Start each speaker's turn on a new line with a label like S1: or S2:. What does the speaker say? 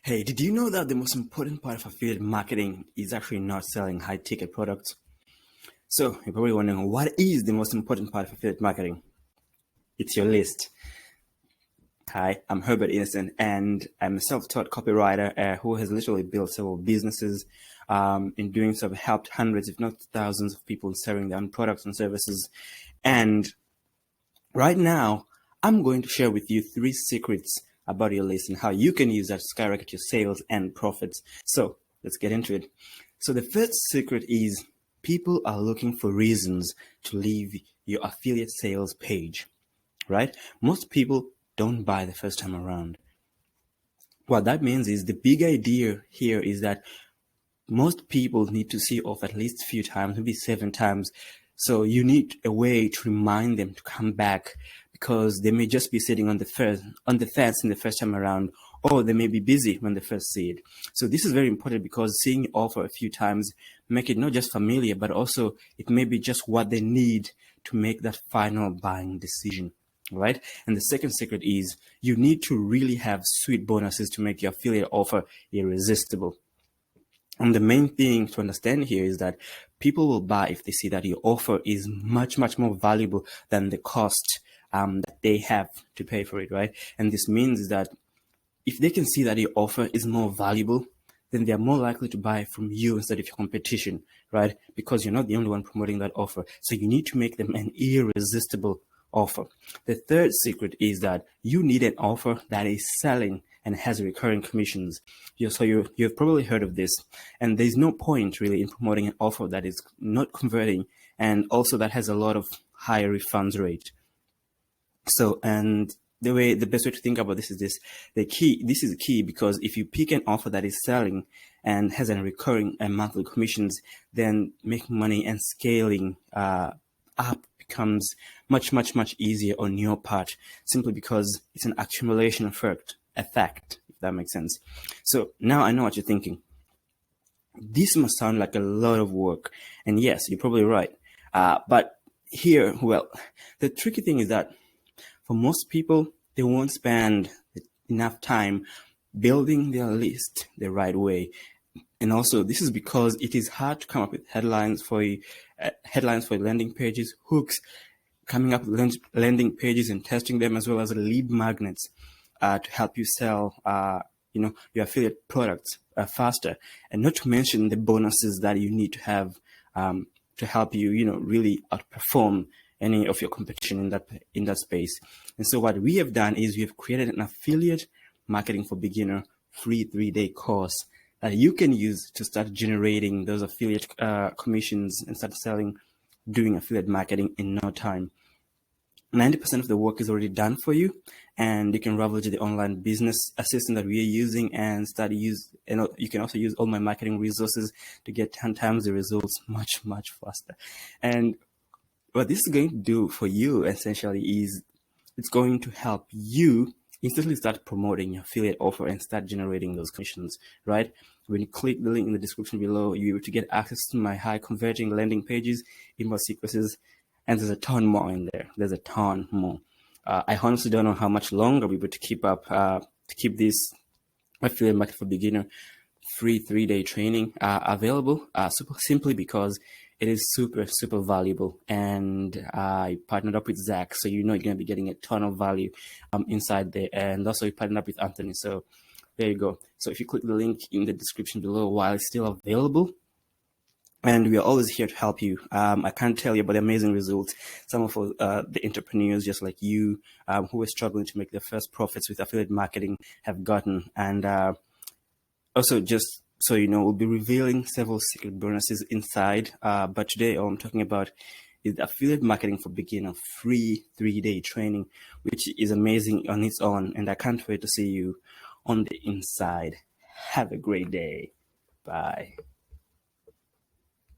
S1: Hey, did you know that the most important part of affiliate marketing is actually not selling high ticket products? So you're probably wondering, what is the most important part of affiliate marketing? It's your list. Hi, I'm Herbert Innocent, and I'm a self-taught copywriter who has literally built several businesses. In doing so, I've helped hundreds, if not thousands, of people selling their own products and services. And right now, I'm going to share with you 3 secrets about your list and how you can use that to skyrocket your sales and profits. So let's get into it. So the first secret is people are looking for reasons to leave your affiliate sales page, right? Most people don't buy the first time around. What that means is the big idea here is that most people need to see off at least a few times, maybe 7 times. So you need a way to remind them to come back, because they may just be sitting on the fence in the first time around, or they may be busy when they first see it. So this is very important, because seeing it offer a few times make it not just familiar, but also it may be just what they need to make that final buying decision. Right? And the second secret is you need to really have sweet bonuses to make your affiliate offer irresistible. And the main thing to understand here is that people will buy if they see that your offer is much, much more valuable than the cost that they have to pay for it, right? And this means that if they can see that your offer is more valuable, then they're more likely to buy from you instead of your competition, right? Because you're not the only one promoting that offer. So you need to make them an irresistible offer. The third secret is that you need an offer that is selling and has recurring commissions. So you've probably heard of this, and there's no point really in promoting an offer that is not converting and also that has a lot of higher refunds rate. So, and the best way to think about this is this is the key, because if you pick an offer that is selling and has a recurring and monthly commissions, then making money and scaling up becomes much easier on your part, simply because it's an accumulation effect, if that makes sense. So now I know what you're thinking. This must sound like a lot of work. And yes, you're probably right. But here, well, the tricky thing is that for most people, they won't spend enough time building their list the right way. And also, this is because it is hard to come up with headlines for landing pages, hooks, coming up with landing pages and testing them, as well as lead magnets to help you sell your affiliate products faster. And not to mention the bonuses that you need to have to help you really outperform any of your competition in that space. And so what we have done is we have created an affiliate marketing for beginner free 3-day course that you can use to start generating those affiliate commissions and start doing affiliate marketing in no time. 90% of the work is already done for you, and you can leverage the online business assistant that we are using and you can also use all my marketing resources to get 10 times the results much faster. And what this is going to do for you essentially is it's going to help you instantly start promoting your affiliate offer and start generating those commissions, right? When you click the link in the description below, you're able to get access to my high converting landing pages, email sequences, and there's a ton more in there. There's a ton more. I honestly don't know how much longer we're able to keep this affiliate market for beginner free 3-day training available, simply because it is super valuable. And I partnered up with Zach, so you're going to be getting a ton of value inside there. And also we partnered up with Anthony. So there you go. So if you click the link in the description below while it's still available, and we are always here to help you. I can't tell you about the amazing results some of the entrepreneurs just like you who are struggling to make their first profits with affiliate marketing have gotten. And also, just so you know, we'll be revealing several secret bonuses inside. But today all I'm talking about is the affiliate marketing for beginner free 3-day training, which is amazing on its own. And I can't wait to see you on the inside. Have a great day. Bye.